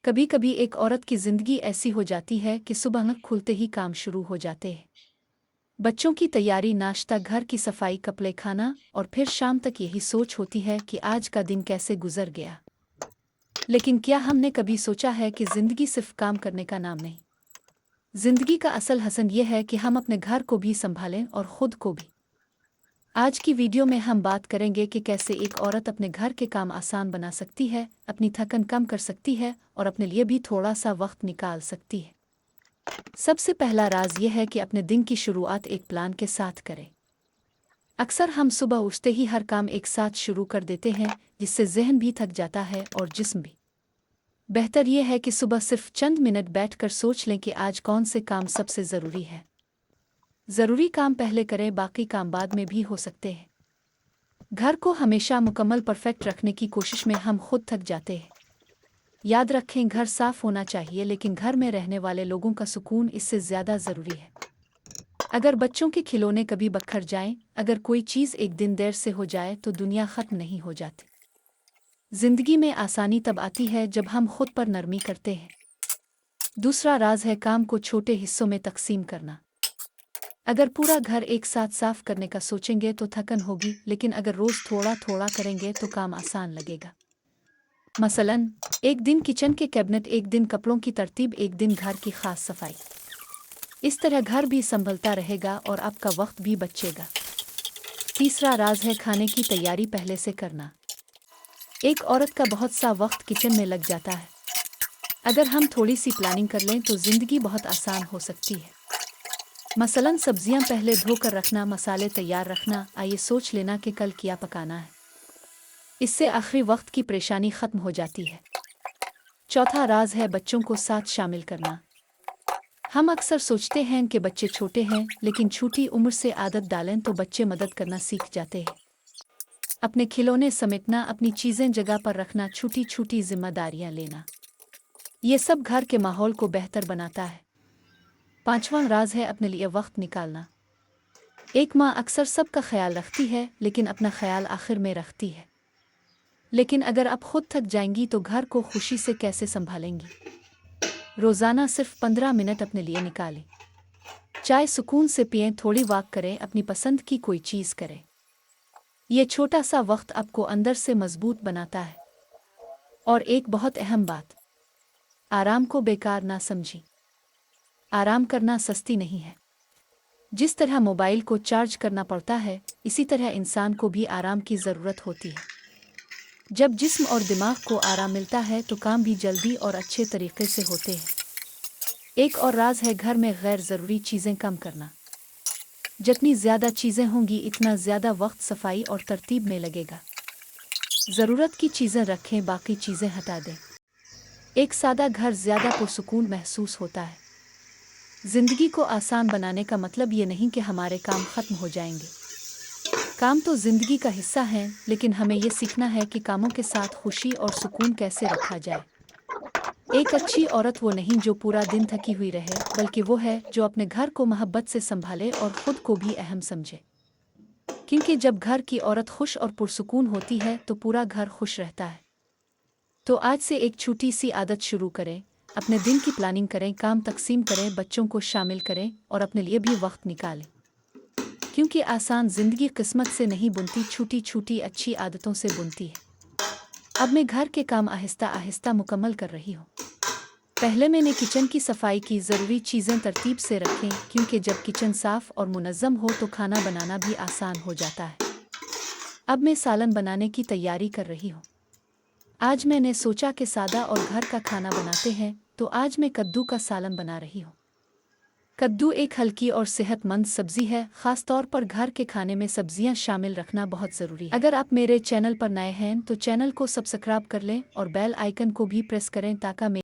कभी कभी एक औरत की जिंदगी ऐसी हो जाती है कि सुबह आँख खुलते ही काम शुरू हो जाते हैं। बच्चों की तैयारी, नाश्ता, घर की सफाई, कपड़े, खाना और फिर शाम तक यही सोच होती है कि आज का दिन कैसे गुजर गया। लेकिन क्या हमने कभी सोचा है कि जिंदगी सिर्फ काम करने का नाम नहीं। जिंदगी का असल हसन ये है कि हम अपने घर को भी संभालें और खुद को भी। आज की वीडियो में हम बात करेंगे कि कैसे एक औरत अपने घर के काम आसान बना सकती है, अपनी थकन कम कर सकती है और अपने लिए भी थोड़ा सा वक्त निकाल सकती है। सबसे पहला राज यह है कि अपने दिन की शुरुआत एक प्लान के साथ करें। अक्सर हम सुबह उठते ही हर काम एक साथ शुरू कर देते हैं, जिससे जहन भी थक जाता है और जिस्म भी। बेहतर यह है कि सुबह सिर्फ चंद मिनट बैठकर सोच लें कि आज कौन से काम सबसे ज़रूरी है। ज़रूरी काम पहले करें, बाकी काम बाद में भी हो सकते हैं। घर को हमेशा मुकम्मल परफेक्ट रखने की कोशिश में हम खुद थक जाते हैं। याद रखें, घर साफ होना चाहिए, लेकिन घर में रहने वाले लोगों का सुकून इससे ज़्यादा ज़रूरी है। अगर बच्चों के खिलौने कभी बखर जाएं, अगर कोई चीज़ एक दिन देर से हो जाए तो दुनिया ख़त्म नहीं हो जाती। जिंदगी में आसानी तब आती है जब हम खुद पर नरमी करते हैं। दूसरा राज है काम को छोटे हिस्सों में तकसीम करना। अगर पूरा घर एक साथ साफ करने का सोचेंगे तो थकन होगी, लेकिन अगर रोज़ थोड़ा थोड़ा करेंगे तो काम आसान लगेगा। मसलन, एक दिन किचन के कैबिनेट, एक दिन कपड़ों की तरतीब, एक दिन घर की खास सफाई। इस तरह घर भी संभलता रहेगा और आपका वक्त भी बचेगा। तीसरा राज है खाने की तैयारी पहले से करना। एक औरत का बहुत सा वक्त किचन में लग जाता है। अगर हम थोड़ी सी प्लानिंग कर लें तो जिंदगी बहुत आसान हो सकती है। मसलन, सब्जियां पहले धोकर रखना, मसाले तैयार रखना, आइए सोच लेना कि कल क्या पकाना है। इससे आखिरी वक्त की परेशानी खत्म हो जाती है। चौथा राज है बच्चों को साथ शामिल करना। हम अक्सर सोचते हैं कि बच्चे छोटे हैं, लेकिन छोटी उम्र से आदत डालें तो बच्चे मदद करना सीख जाते हैं। अपने खिलौने समेटना, अपनी चीज़ें जगह पर रखना, छोटी छोटी जिम्मेदारियां लेना, ये सब घर के माहौल को बेहतर बनाता है। पांचवां राज है अपने लिए वक्त निकालना। एक माँ अक्सर सबका ख्याल रखती है, लेकिन अपना ख्याल आखिर में रखती है। लेकिन अगर आप खुद थक जाएंगी तो घर को खुशी से कैसे संभालेंगी। रोज़ाना सिर्फ 15 मिनट अपने लिए निकालें। चाय सुकून से पिएं, थोड़ी वॉक करें, अपनी पसंद की कोई चीज़ करें। यह छोटा सा वक्त आपको अंदर से मजबूत बनाता है। और एक बहुत अहम बात, आराम को बेकार ना समझें। आराम करना सस्ती नहीं है। जिस तरह मोबाइल को चार्ज करना पड़ता है, इसी तरह इंसान को भी आराम की ज़रूरत होती है। जब जिस्म और दिमाग को आराम मिलता है तो काम भी जल्दी और अच्छे तरीके से होते हैं। एक और राज है घर में गैर ज़रूरी चीज़ें कम करना। जितनी ज़्यादा चीज़ें होंगी, इतना ज़्यादा वक्त सफाई और तरतीब में लगेगा। ज़रूरत की चीज़ें रखें, बाकी चीज़ें हटा दें। एक सादा घर ज़्यादा पुरसुकून महसूस होता है। ज़िंदगी को आसान बनाने का मतलब ये नहीं कि हमारे काम ख़त्म हो जाएंगे। काम तो ज़िंदगी का हिस्सा है, लेकिन हमें ये सीखना है कि कामों के साथ खुशी और सुकून कैसे रखा जाए। एक अच्छी औरत वो नहीं जो पूरा दिन थकी हुई रहे, बल्कि वो है जो अपने घर को मोहब्बत से संभाले और ख़ुद को भी अहम समझे। क्योंकि जब घर की औरत खुश और पुरसुकून होती है तो पूरा घर खुश रहता है। तो आज से एक छोटी सी आदत शुरू करें। अपने दिन की प्लानिंग करें, काम तकसीम करें, बच्चों को शामिल करें और अपने लिए भी वक्त निकालें। क्योंकि आसान ज़िंदगी किस्मत से नहीं बुनती, छोटी छोटी अच्छी आदतों से बुनती है। अब मैं घर के काम आहिस्ता आहिस्ता मुकम्मल कर रही हूँ। पहले मैंने किचन की सफाई की, ज़रूरी चीज़ें तरतीब से रखें, क्योंकि जब किचन साफ़ और मुनज़्ज़म हो तो खाना बनाना भी आसान हो जाता है। अब मैं सालन बनाने की तैयारी कर रही हूँ। आज मैंने सोचा कि सादा और घर का खाना बनाते हैं, तो आज मैं कद्दू का सालन बना रही हूँ। कद्दू एक हल्की और सेहतमंद सब्जी है। ख़ास तौर पर घर के खाने में सब्जियां शामिल रखना बहुत ज़रूरी है। अगर आप मेरे चैनल पर नए हैं तो चैनल को सब्सक्राइब कर लें और बेल आइकन को भी प्रेस करें ताकि